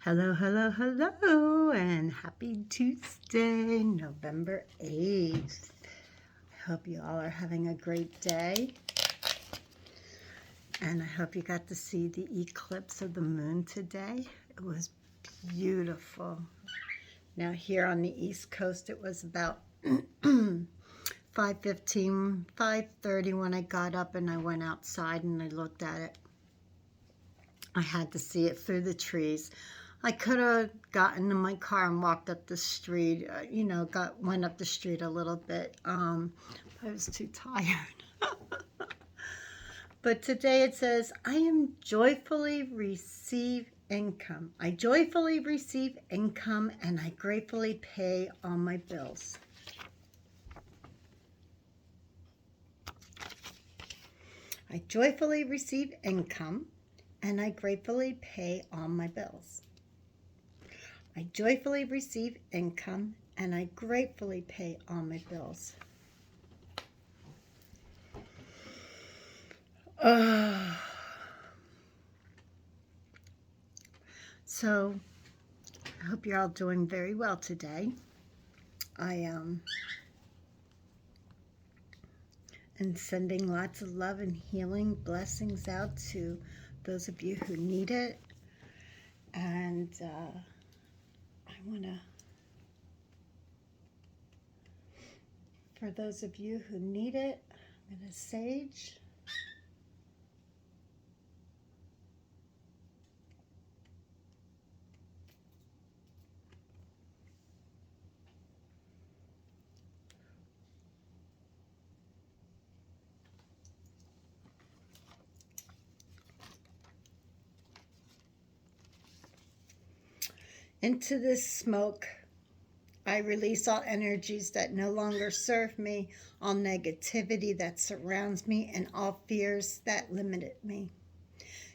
Hello, hello, hello, and happy Tuesday, November 8th. I hope you all are having a great day, and I hope you got to see the eclipse of the moon today. It was beautiful. Now here on the East Coast, it was about 5:15, 5:30 when I got up and I went outside and I looked at it. I had to see it through the trees. I could have gotten in my car and walked up the street, went up the street a little bit. I was too tired. But today it says, I am joyfully receive income. I joyfully receive income and I gratefully pay all my bills. I joyfully receive income and I gratefully pay all my bills. I joyfully receive income and I gratefully pay all my bills. So, I hope you're all doing very well today. I am sending lots of love and healing blessings out to those of you who need it. And I want to, for those of you who need it, I'm going to sage. Into this smoke, I release all energies that no longer serve me, all negativity that surrounds me, and all fears that limited me.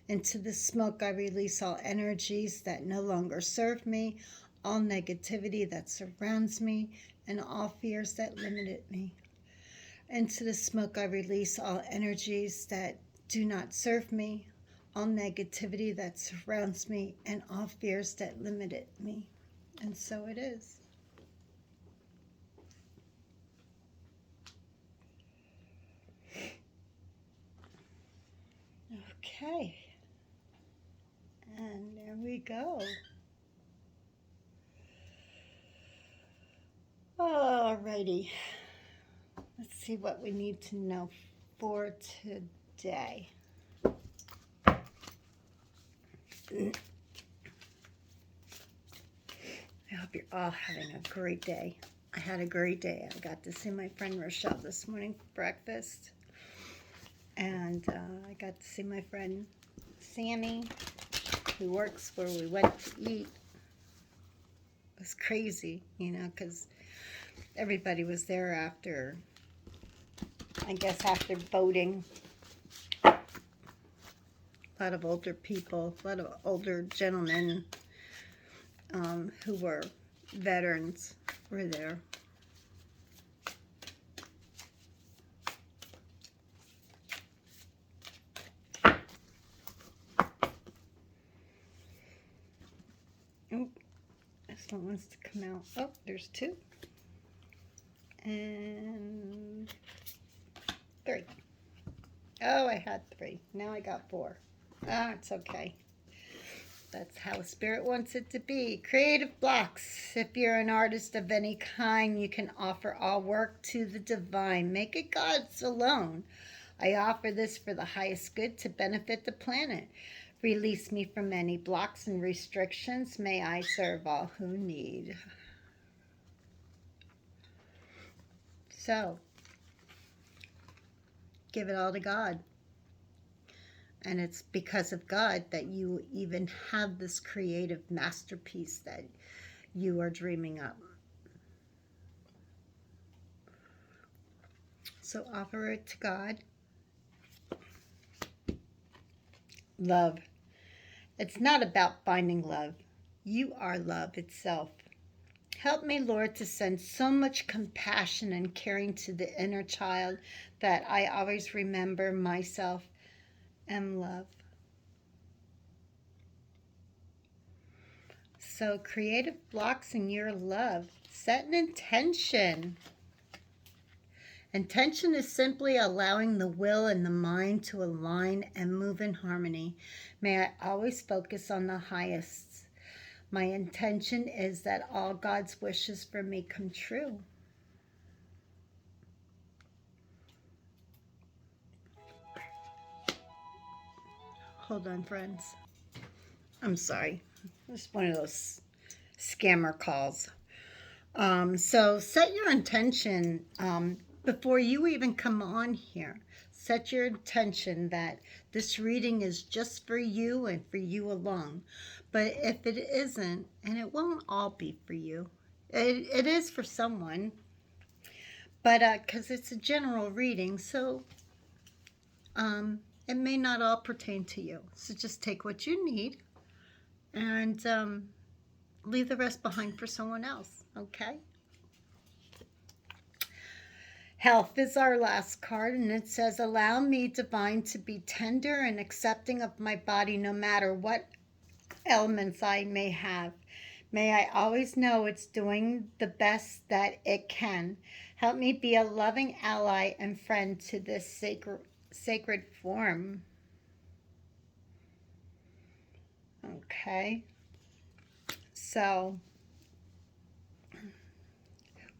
Into the smoke, I release all energies that no longer serve me, all negativity that surrounds me, and all fears that limited me. Into the smoke, I release all energies that do not serve me, all negativity that surrounds me, and all fears that limited me. And so it is. Okay. And there we go. Alrighty. Let's see what we need to know for today. I hope you're all having a great day. I had a great day. I got to see my friend Rochelle this morning for breakfast. And I got to see my friend Sammy, who works where we went to eat. It was crazy, because everybody was there after voting. A lot of older people, a lot of older gentlemen who were veterans were there. Oh, this one wants to come out. Oh, there's two. And 3. Oh, I had 3. Now I got 4. Ah, it's okay. That's how Spirit wants it to be. Creative blocks. If you're an artist of any kind, you can offer all work to the divine. Make it God's alone. I offer this for the highest good to benefit the planet. Release me from any blocks and restrictions. May I serve all who need. So, give it all to God. And it's because of God that you even have this creative masterpiece that you are dreaming up. So offer it to God. Love. It's not about finding love. You are love itself. Help me, Lord, to send so much compassion and caring to the inner child that I always remember myself and love. So creative blocks in your love. Set an intention. Intention is simply allowing the will and the mind to align and move in harmony. May I always focus on the highest. My intention is that all God's wishes for me come true. Hold on, friends. I'm sorry. It's one of those scammer calls. So set your intention before you even come on here. Set your intention that this reading is just for you and for you alone. But if it isn't, and it won't all be for you, it is for someone, but because it's a general reading, so it may not all pertain to you. So just take what you need and leave the rest behind for someone else, okay? Health is our last card, and it says, allow me, divine, to be tender and accepting of my body no matter what ailments I may have. May I always know it's doing the best that it can. Help me be a loving ally and friend to this sacred form. Okay. So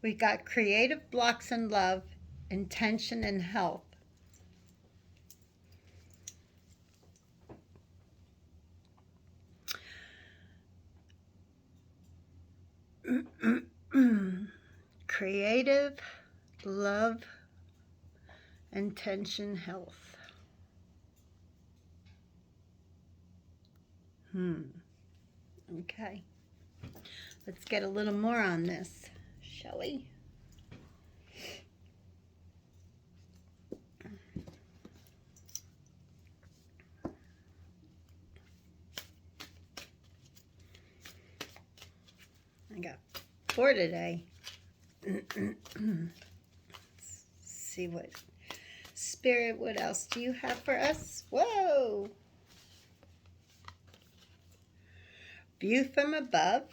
we got creative blocks in love, intention, and health. Creative, love, intention, health. Okay. Let's get a little more on this, shall we? I got 4 today. Let's see what Spirit, what else do you have for us? Whoa! View from above.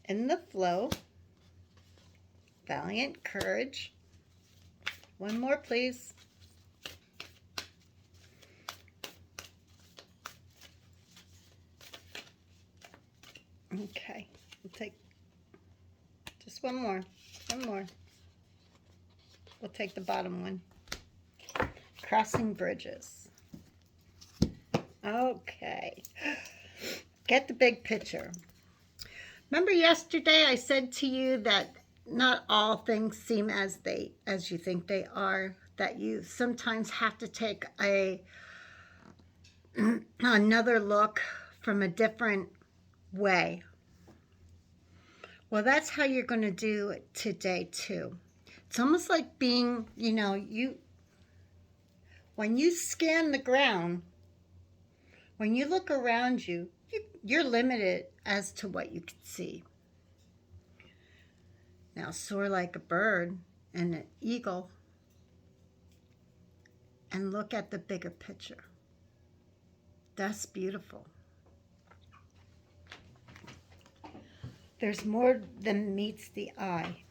In the flow. Valiant courage. One more, please. Okay, we'll take just one more. One more. We'll take the bottom one. Crossing bridges. Okay. Get the big picture. Remember yesterday I said to you that not all things seem as you think they are, that you sometimes have to take another look from a different way. Well, that's how you're going to do it today too. It's almost like being, when you scan the ground, when you look around you, you're limited as to what you can see. Now soar like a bird and an eagle and look at the bigger picture. That's beautiful. There's more than meets the eye.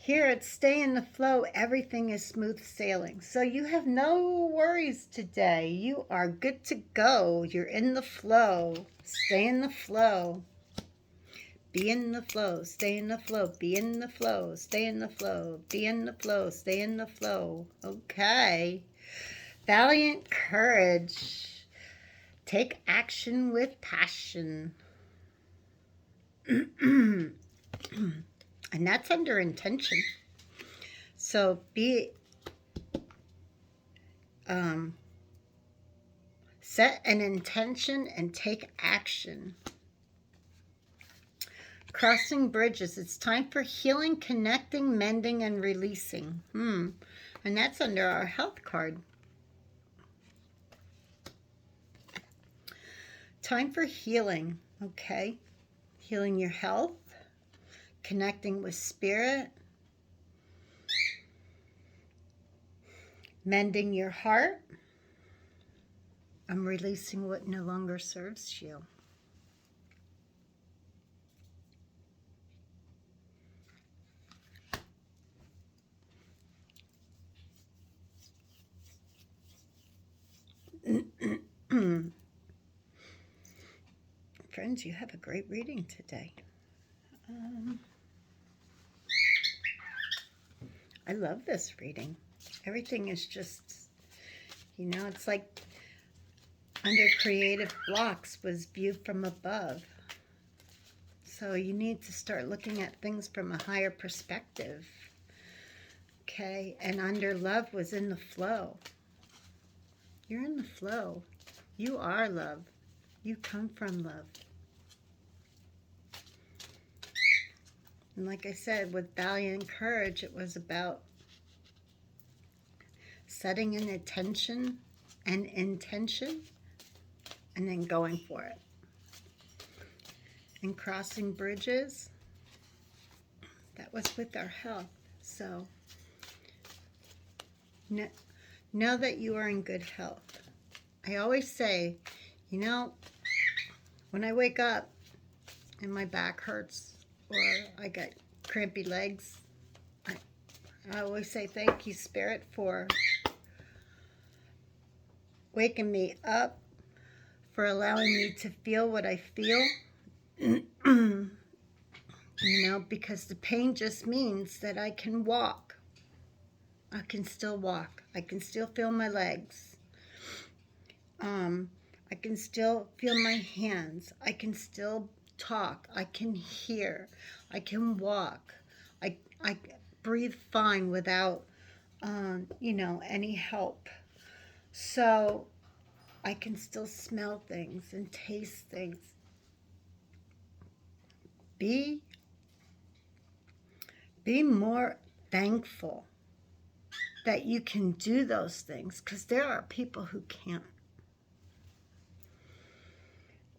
Here at Stay in the Flow, everything is smooth sailing. So you have no worries today. You are good to go. You're in the flow. Stay in the flow. Be in the flow. Stay in the flow. Be in the flow. Stay in the flow. Be in the flow. Stay in the flow. Okay. Valiant courage. Take action with passion. And that's under intention. So set an intention and take action. Crossing bridges. It's time for healing, connecting, mending, and releasing. And that's under our health card. Time for healing, okay? Healing your health, connecting with spirit, mending your heart, I'm releasing what no longer serves you. Friends, you have a great reading today. I love this reading. Everything is just, it's like under creative blocks was viewed from above. So you need to start looking at things from a higher perspective. Okay, and under love was in the flow. You're in the flow. You are love. You come from love. And like I said, with Valiant Courage, it was about setting an intention and intention and then going for it. And crossing bridges, that was with our health. So know that you are in good health. I always say, when I wake up and my back hurts or I get crampy legs, I always say thank you, Spirit, for waking me up, for allowing me to feel what I feel. Because the pain just means that I can walk. I can still walk. I can still feel my legs. I can still feel my hands. I can still talk. I can hear. I can walk. I breathe fine without, any help. So I can still smell things and taste things. Be more thankful that you can do those things, because there are people who can't.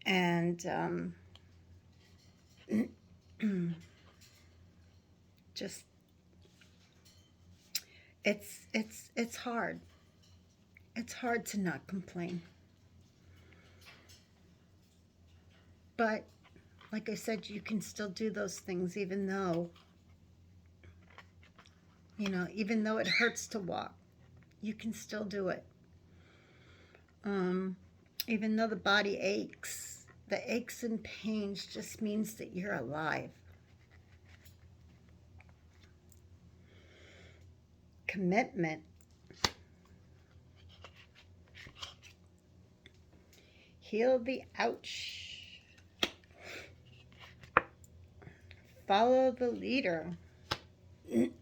And just it's hard. It's hard to not complain. But like I said, you can still do those things even though it hurts to walk. You can still do it. Even though the body aches, the aches and pains just means that you're alive. Commitment. Heal the ouch. Follow the leader. Eat.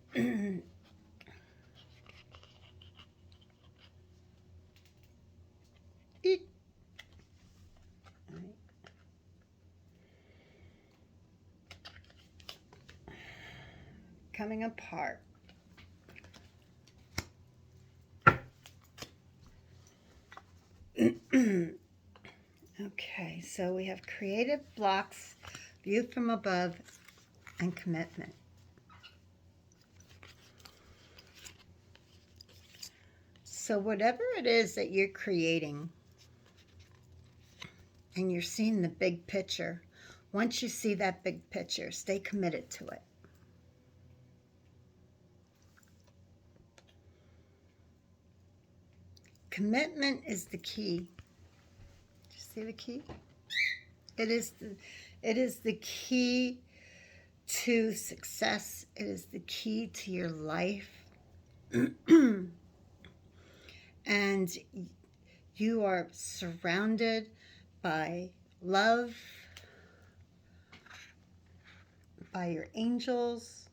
Coming apart. Okay, so we have creative blocks, viewed from above, and commitment. So whatever it is that you're creating, and you're seeing the big picture, once you see that big picture, stay committed to it. Commitment is the key. Did you see the key? It is the key to success. It is the key to your life. And you are surrounded by love, by your angels.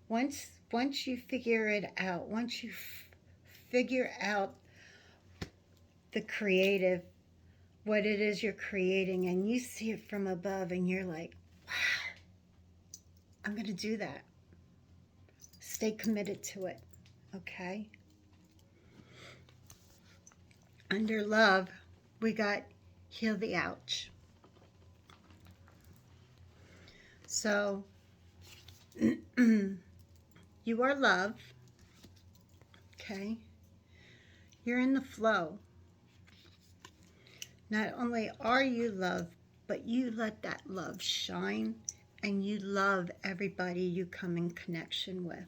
Once you figure it out, once you figure out the creative, what it is you're creating, and you see it from above and you're like, wow, I'm going to do that. Stay committed to it, okay? Under love, we got heal the ouch. So, you are love, okay? You're in the flow. Not only are you loved, but you let that love shine, and you love everybody you come in connection with.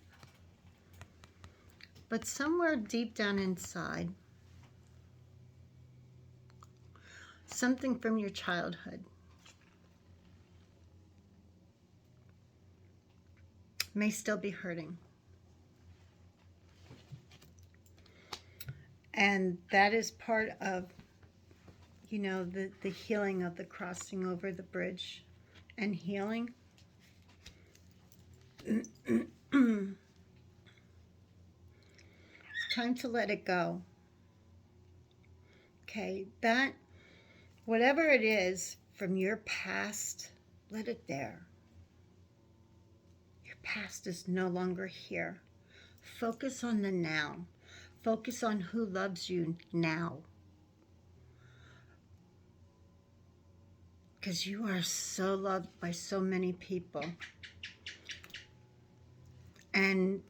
But somewhere deep down inside, something from your childhood may still be hurting. And that is part of, you know, the healing of the crossing over the bridge and healing. It's time to let it go. Okay, that, whatever it is from your past, let it there. Your past is no longer here. Focus on the now. Focus on who loves you now. Because you are so loved by so many people. And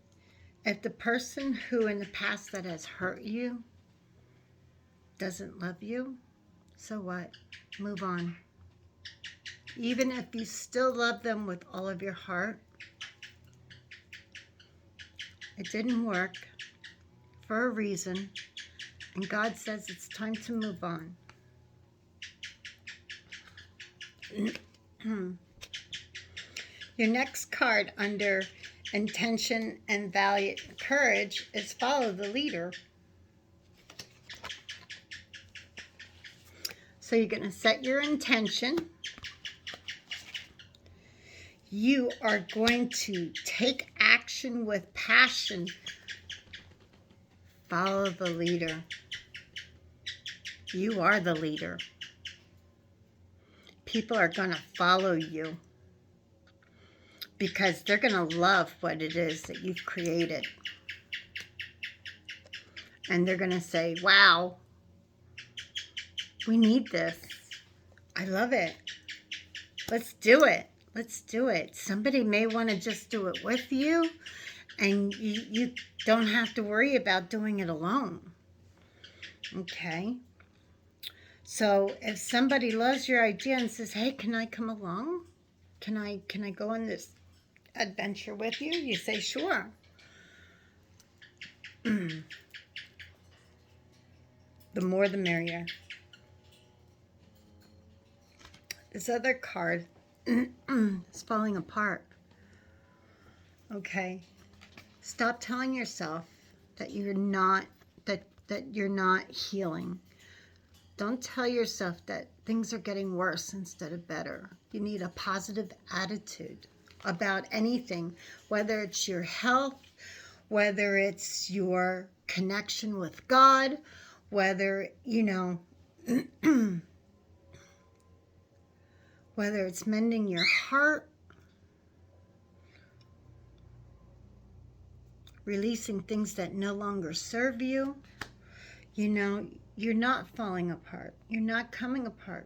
if the person who in the past that has hurt you doesn't love you, so what? Move on. Even if you still love them with all of your heart, it didn't work for a reason, and God says it's time to move on. Your next card under intention and valiant courage is follow the leader. So you're going to set your intention. You are going to take action with passion. Follow the leader. You are the leader. People are going to follow you because they're going to love what it is that you've created. And they're going to say, wow, we need this. I love it. Let's do it. Let's do it. Somebody may want to just do it with you, and you don't have to worry about doing it alone. Okay? So if somebody loves your idea and says, hey, can I come along? Can I go on this adventure with you? You say, sure. The more the merrier. This other card is falling apart. Okay. Stop telling yourself that you're not healing. Don't tell yourself that things are getting worse instead of better. You need a positive attitude about anything, whether it's your health, whether it's your connection with God, whether, you know, whether it's mending your heart, releasing things that no longer serve you. You know, you're not falling apart. You're not coming apart.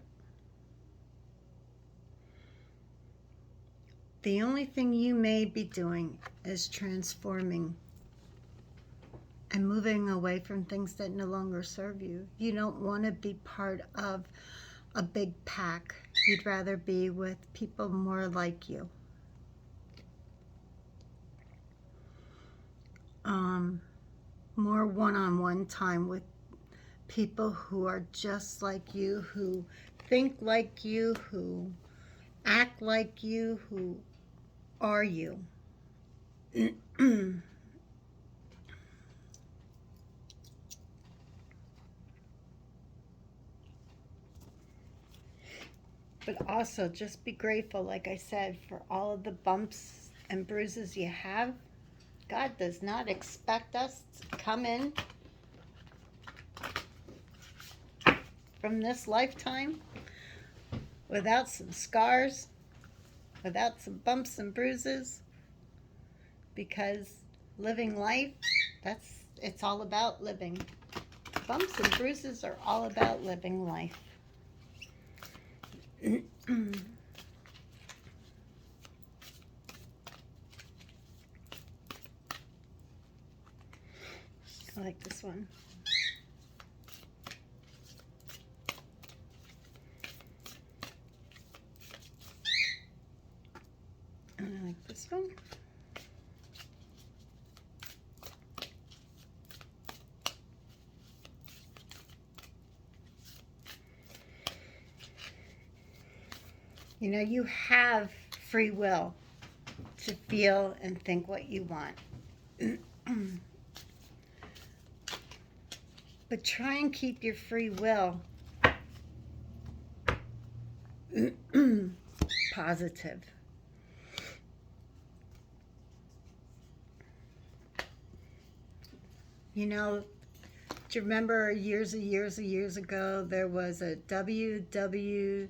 The only thing you may be doing is transforming and moving away from things that no longer serve you. You don't want to be part of a big pack. You'd rather be with people more like you. More one-on-one time with people who are just like you, who think like you, who act like you, who are you. But also just be grateful, like I said, for all of the bumps and bruises you have. God does not expect us to come in from this lifetime without some scars, without some bumps and bruises, because living life, it's all about living. Bumps and bruises are all about living life. I like this one. this one. You know, you have free will to feel and think what you want. But try and keep your free will positive. You know, do you remember years ago there was a WWJD?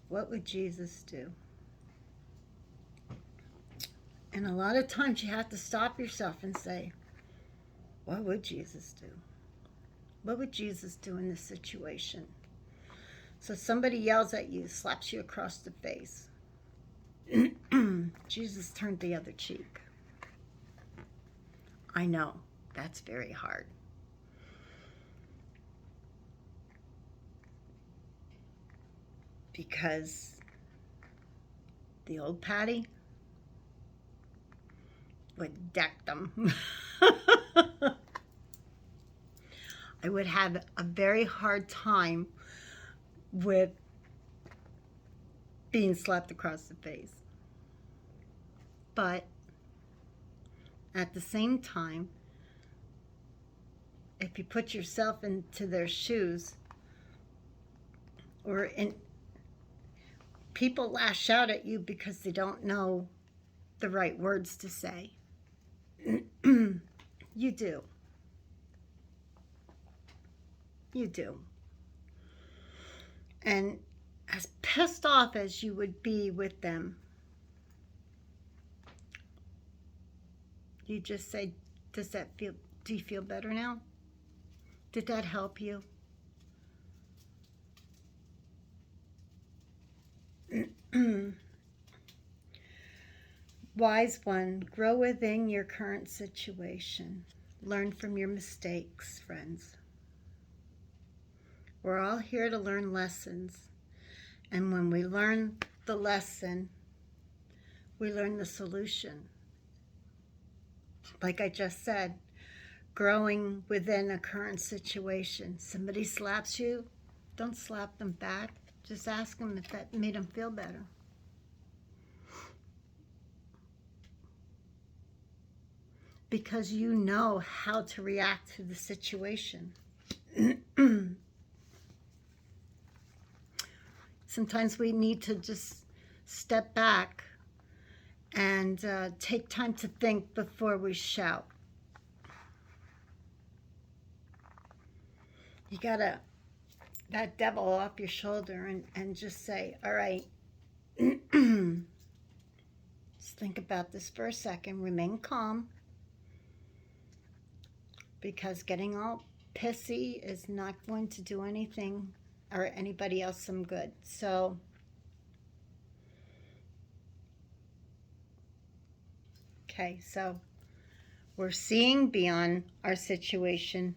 What would Jesus do? And a lot of times you have to stop yourself and say, what would Jesus do? What would Jesus do in this situation? So somebody yells at you, slaps you across the face. Jesus turned the other cheek. I know, that's very hard. Because the old Patty would deck them. I would have a very hard time with being slapped across the face. But at the same time, if you put yourself into their shoes, or in, people lash out at you because they don't know the right words to say. You do. You do. And as pissed off as you would be with them, you just say, do you feel better now? Did that help you? Wise one, grow within your current situation. Learn from your mistakes, friends. We're all here to learn lessons. And when we learn the lesson, we learn the solution. Like I just said, growing within a current situation. Somebody slaps you, don't slap them back. Just ask them if that made them feel better. Because you know how to react to the situation. Sometimes we need to just step back and take time to think before we shout. You gotta, that devil off your shoulder and just say, all right, just think about this for a second, remain calm, because getting all pissy is not going to do anything or anybody else some good. So okay, so we're seeing beyond our situation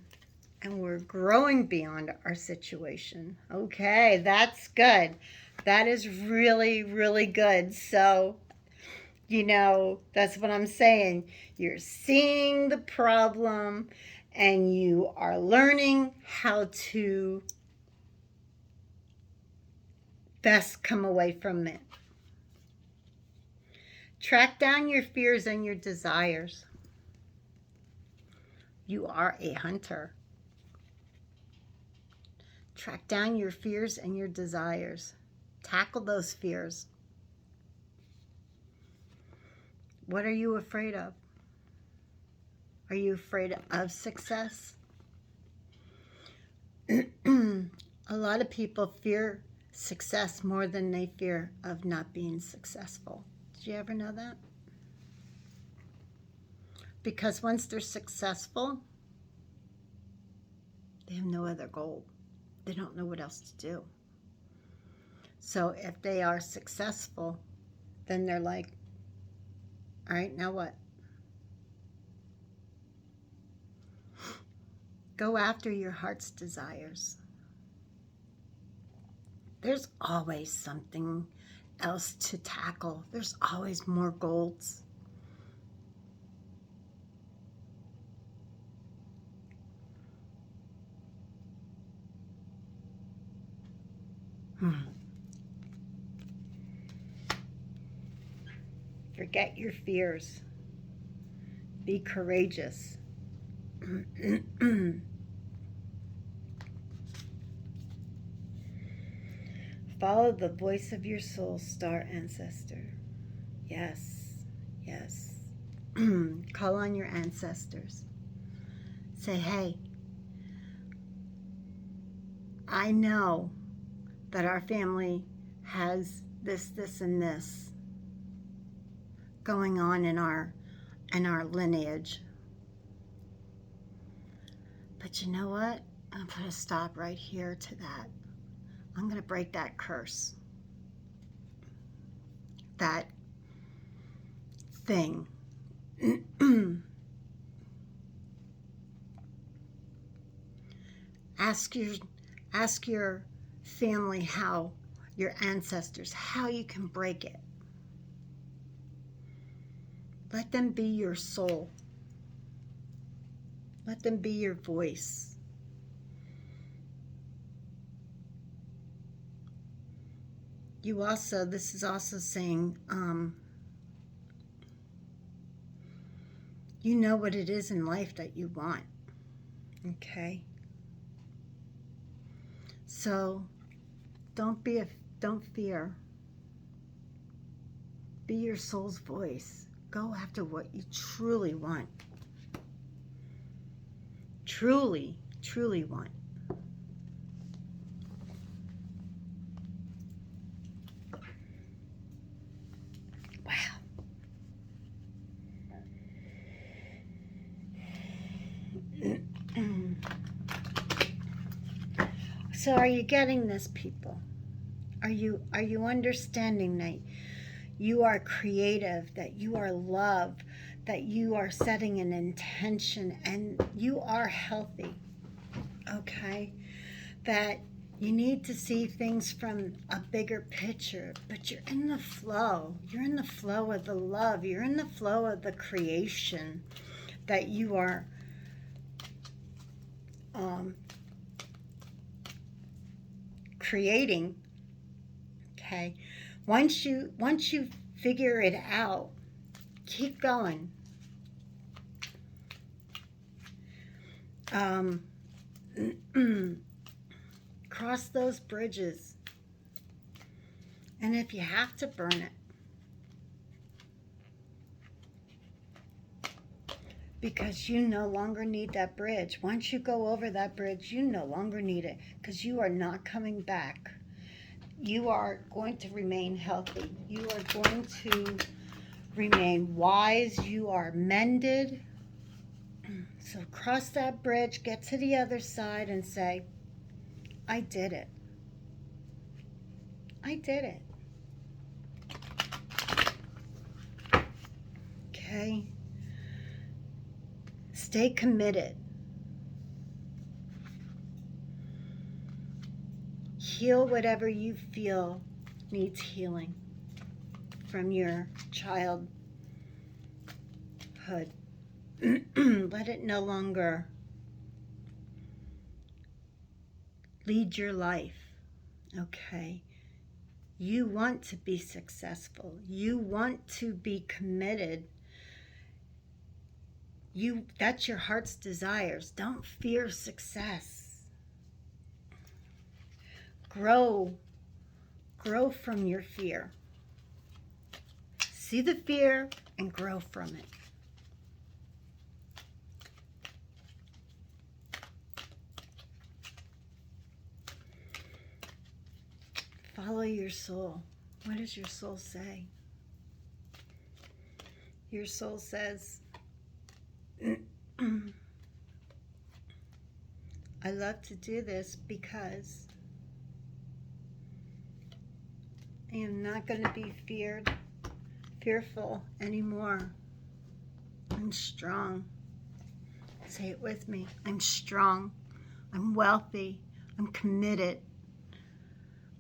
and we're growing beyond our situation. Okay, that's good. That is really, really good. So, you know, that's what I'm saying. You're seeing the problem and you are learning how to best come away from it. Track down your fears and your desires. You are a hunter. Track down your fears and your desires. Tackle those fears. What are you afraid of? Are you afraid of success? A lot of people fear success more than they fear of not being successful. Did you ever know that? Because once they're successful, they have no other goal. They don't know what else to do. So if they are successful, then they're like, all right, now what? Go after your heart's desires. There's always something else to tackle. There's always more golds. Forget your fears. Be courageous. Follow the voice of your soul, star ancestor. Yes, yes. Call on your ancestors. Say, hey, I know that our family has this, this, and this going on in our lineage. But you know what? I'm going to put a stop right here to that. I'm going to break that curse. That thing. Ask your family how, your ancestors, how you can break it. Let them be your soul. Let them be your voice. You also, this is also saying, you know what it is in life that you want. Okay? So don't fear. Be your soul's voice. Go after what you truly want. Truly, truly want. Wow. So are you getting this, people? Are you understanding that you are creative, that you are love, that you are setting an intention, and you are healthy? Okay? That you need to see things from a bigger picture, but you're in the flow. You're in the flow of the love. You're in the flow of the creation that you are creating. Okay, once you figure it out, keep going. Cross those bridges, and if you have to, burn it, because you no longer need that bridge. Once you go over that bridge, you no longer need it, because you are not coming back. You are going to remain healthy. You are going to remain wise. You are mended. So cross that bridge, get to the other side, and say, I did it. I did it. Okay? Stay committed. Heal whatever you feel needs healing from your childhood. Let it no longer lead your life. Okay? You want to be successful. You want to be committed. That's your heart's desires. Don't fear success. Grow from your fear. See the fear and grow from it. Follow your soul. What does your soul say? Your soul says, I love to do this because I am not going to be fearful anymore. I'm strong. Say it with me. I'm strong. I'm wealthy. I'm committed.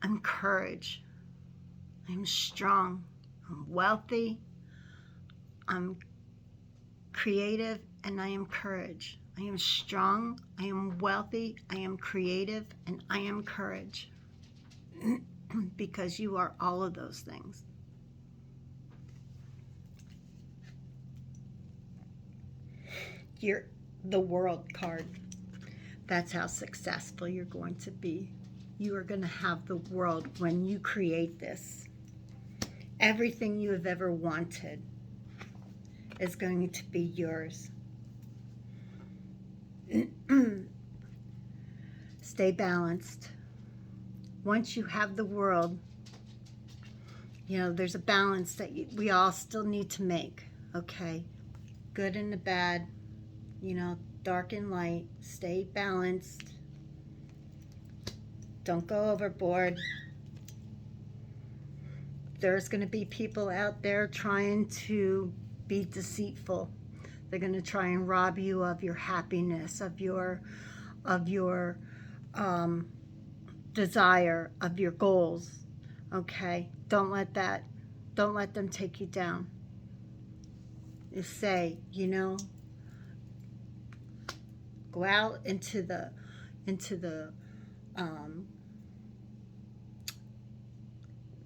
I'm courage. I'm strong. I'm wealthy. I'm creative, and I am courage. I am strong. I am wealthy. I am creative, and I am courage. Because you are all of those things. You're the world card. That's how successful you're going to be. You are going to have the world when you create this. Everything you have ever wanted is going to be yours. Stay balanced. Once you have the world, there's a balance that we all still need to make, okay? Good and the bad, dark and light. Stay balanced. Don't go overboard. There's going to be people out there trying to be deceitful. They're going to try and rob you of your happiness, of your desire, of your goals. Okay? Don't let them take you down. Just say, go out into the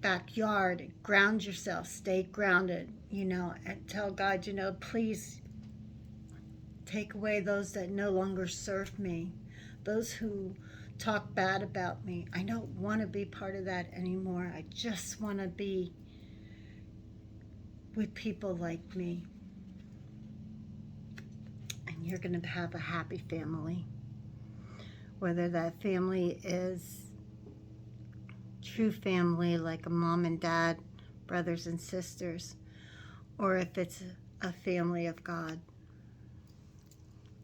backyard, ground yourself, stay grounded, and tell God, please take away those that no longer serve me, those who talk bad about me. I don't want to be part of that anymore. I just want to be with people like me. And you're going to have a happy family. Whether that family is true family, like a mom and dad, brothers and sisters, or if it's a family of God,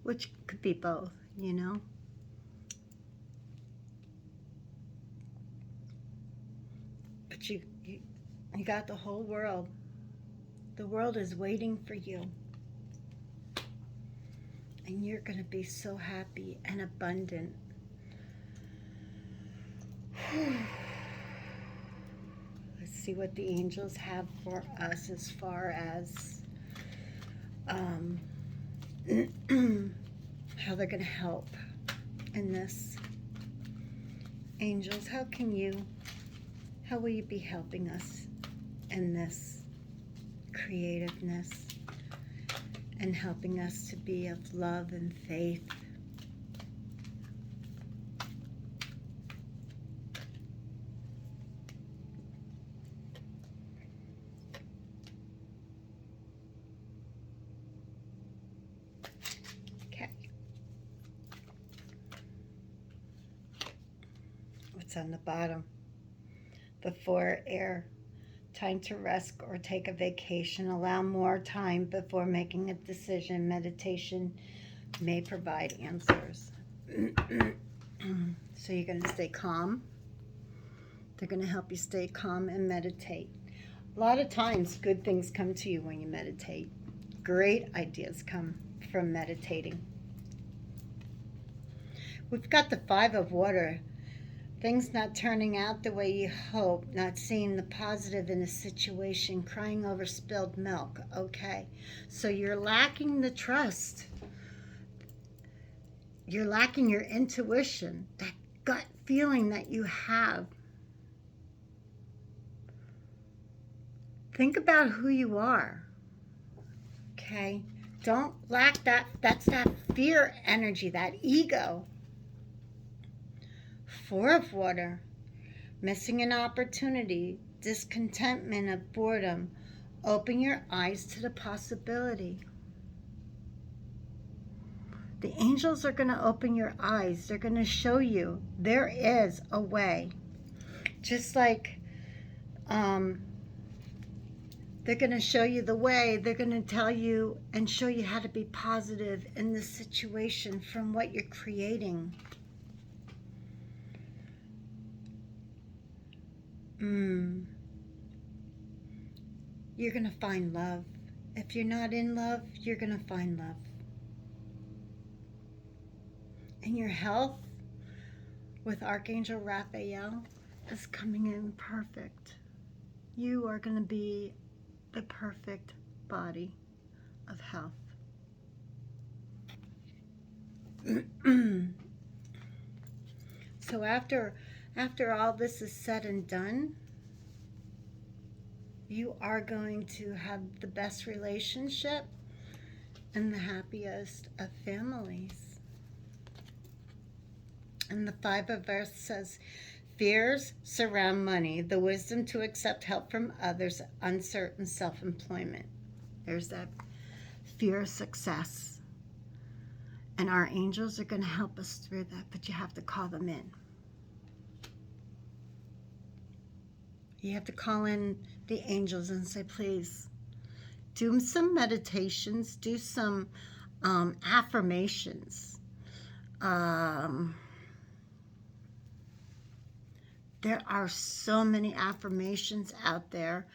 which could be both, But you got the whole world. The world is waiting for you. And you're going to be so happy and abundant. Let's see what the angels have for us as far as how they're going to help in this. Angels, how will you be helping us in this creativeness and helping us to be of love and faith? Okay. What's on the bottom? The 4 air. Time to rest or take a vacation. Allow more time before making a decision. Meditation may provide answers. So you're going to stay calm. They're going to help you stay calm and meditate. A lot of times good things come to you when you meditate. Great ideas come from meditating. We've got the 5 of water. Things not turning out the way you hope, not seeing the positive in a situation, crying over spilled milk, okay? So you're lacking the trust. You're lacking your intuition, that gut feeling that you have. Think about who you are, okay? Don't lack that. That's that fear energy, that ego. 4 of water, missing an opportunity, discontentment of boredom. Open your eyes to the possibility. The angels are going to open your eyes. They're going to show you there is a way. Just like they're going to show you the way, they're going to tell you and show you how to be positive in this situation from what you're creating. You're going to find love. If you're not in love, you're going to find love. And your health with Archangel Raphael is coming in perfect. you are going to be the perfect body of health. So after all this is said and done, you are going to have the best relationship and the happiest of families. And the Five of Earth says, fears surround money, the wisdom to accept help from others, uncertain self-employment. There's that fear of success. And our angels are going to help us through that, but you have to call them in. You have to call in the angels and say, please, do some meditations, do some affirmations. There are so many affirmations out there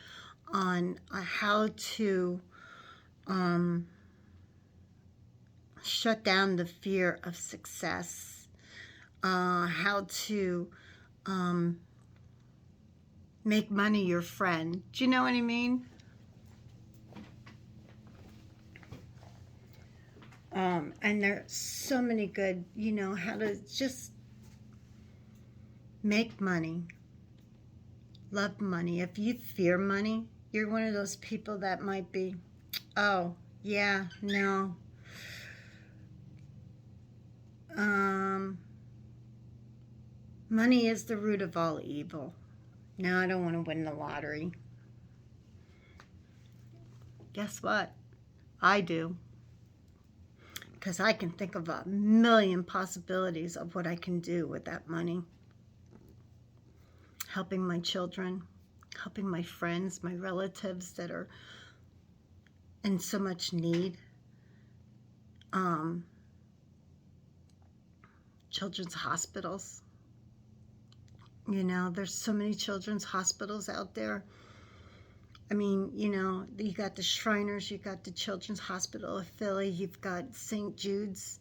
on how to shut down the fear of success, how to make money your friend. Do you know what I mean? And there's so many good, how to just make money, love money. If you fear money, you're one of those people that might be, oh, yeah, no. Money is the root of all evil. No, I don't want to win the lottery. Guess what? I do. Because I can think of a million possibilities of what I can do with that money. Helping my children, helping my friends, my relatives that are in so much need. Children's hospitals. There's so many children's hospitals out there. I mean, you got the Shriners, you got the Children's Hospital of Philly, you've got St. Jude's.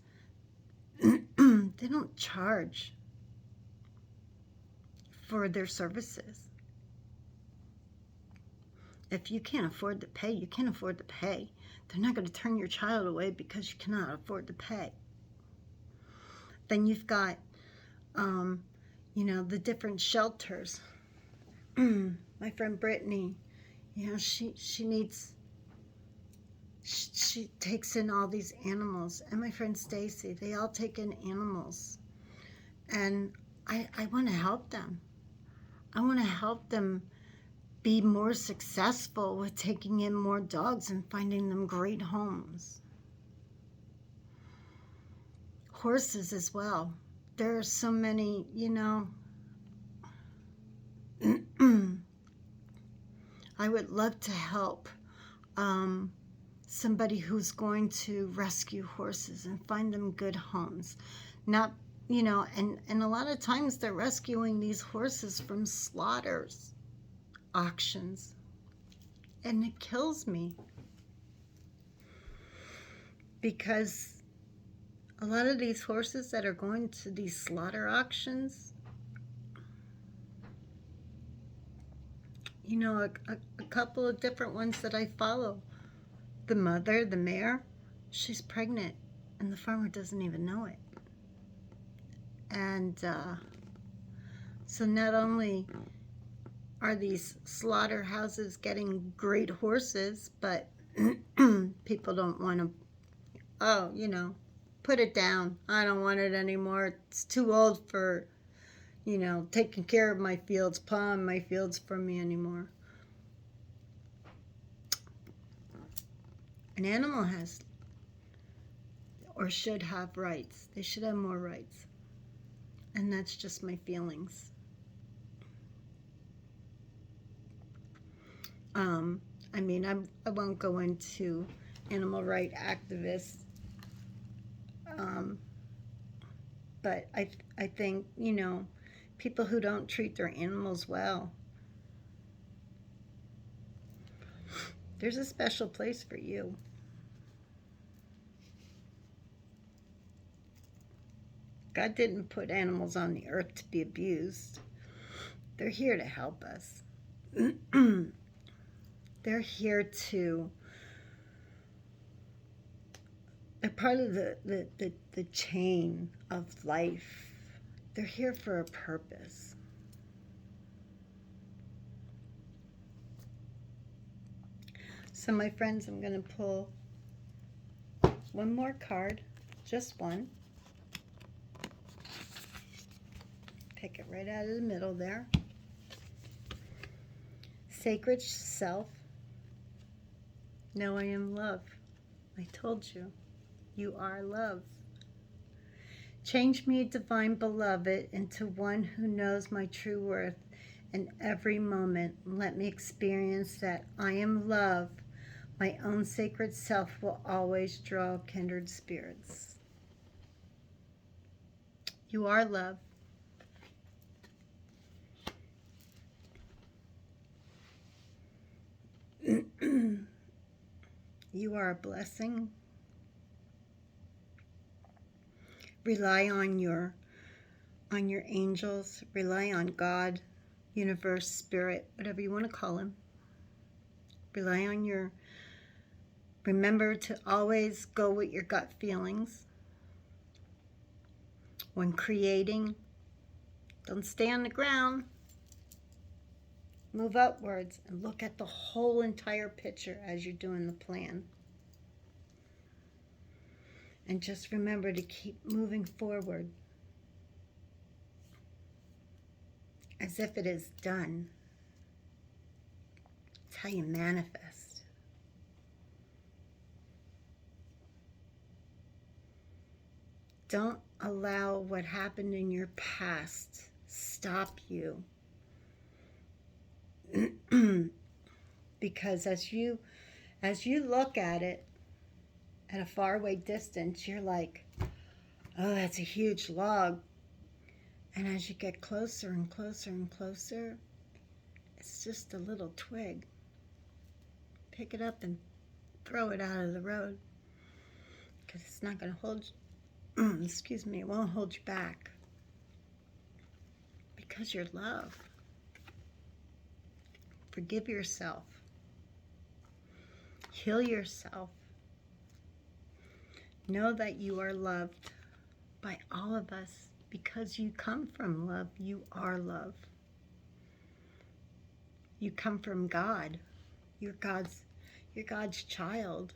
They don't charge for their services. If you can't afford to pay, you can't afford to pay. They're not going to turn your child away because you cannot afford to pay. Then you've got, the different shelters. My friend Brittany, she takes in all these animals. And my friend Stacy, they all take in animals. And I want to help them. I want to help them be more successful with taking in more dogs and finding them great homes. Horses as well. There are so many, I would love to help somebody who's going to rescue horses and find them good homes. Not, and a lot of times they're rescuing these horses from slaughters, auctions. And it kills me. Because a lot of these horses that are going to these slaughter auctions, a couple of different ones that I follow. The mother, the mare, she's pregnant, and the farmer doesn't even know it. And so not only are these slaughterhouses getting great horses, but people don't want to, put it down. I don't want it anymore. It's too old for, taking care of my fields, plowing my fields for me anymore. An animal has or should have rights. They should have more rights. And that's just my feelings. I won't go into animal rights activists. But I think, people who don't treat their animals well, there's a special place for you. God didn't put animals on the earth to be abused. They're here to help us. They're here to, they're part of the chain of life. They're here for a purpose. So my friends, I'm going to pull one more card, just one. Pick it right out of the middle there. Sacred self. Know I am love. I told you, you are love. Change me, divine beloved, into one who knows my true worth in every moment. Let me experience that I am love. My own sacred self will always draw kindred spirits. You are love. You are a blessing. Rely on your angels. Rely on God, universe, spirit, whatever you want to call him. Rely on your, remember to always go with your gut feelings. When creating, don't stay on the ground. Move upwards and look at the whole entire picture as you're doing the plan. And just remember to keep moving forward as if it is done. It's how you manifest. Don't allow what happened in your past stop you. Because as you look at it at a faraway distance, you're like, oh, that's a huge log. And as you get closer and closer and closer, it's just a little twig. Pick it up and throw it out of the road, because it's not going to hold you, excuse me, it won't hold you back, because you're love. Forgive yourself. Heal yourself. Know that you are loved by all of us, because you come from love. You are love. You come from God. You're God's child.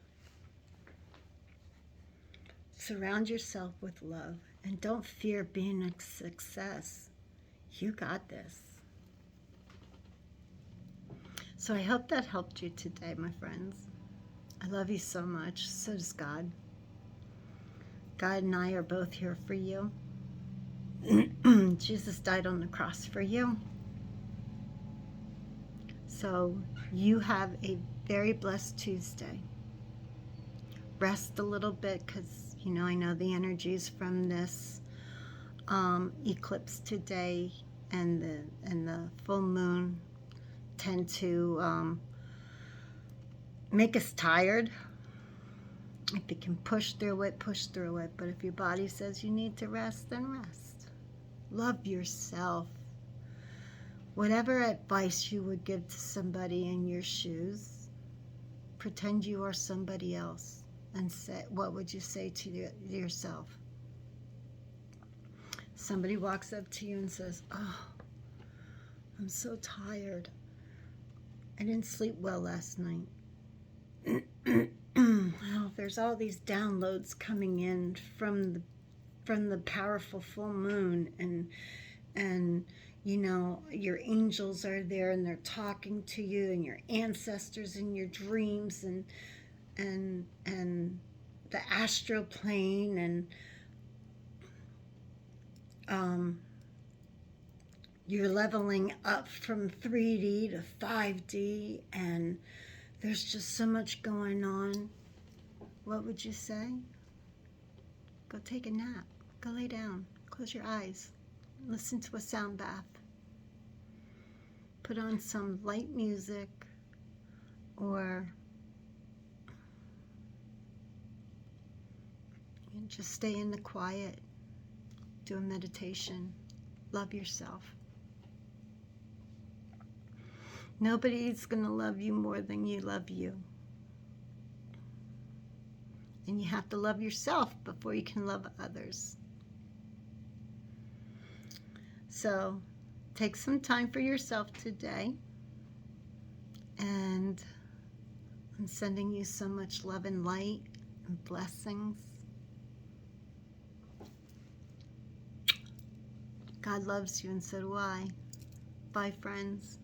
Surround yourself with love, and don't fear being a success. You got this. So I hope that helped you today, my friends. I love you so much. So does God. God and I are both here for you. Jesus died on the cross for you. So you have a very blessed Tuesday. Rest a little bit, because I know the energies from this eclipse today and the full moon tend to make us tired. If you can push through it, push through it. But if your body says you need to rest, then rest. Love yourself. Whatever advice you would give to somebody in your shoes, pretend you are somebody else and say, what would you say to yourself? Somebody walks up to you and says, oh, I'm so tired. I didn't sleep well last night. Well, there's all these downloads coming in from the powerful full moon, and your angels are there, and they're talking to you, and your ancestors in your dreams, and the astral plane, and you're leveling up from 3D to 5D, and there's just so much going on. What would you say? Go take a nap. Go lay down. Close your eyes. Listen to a sound bath. Put on some light music, or just stay in the quiet. Do a meditation. Love yourself. Nobody's going to love you more than you love you. And you have to love yourself before you can love others. So take some time for yourself today. And I'm sending you so much love and light and blessings. God loves you, and so do I. Bye, friends.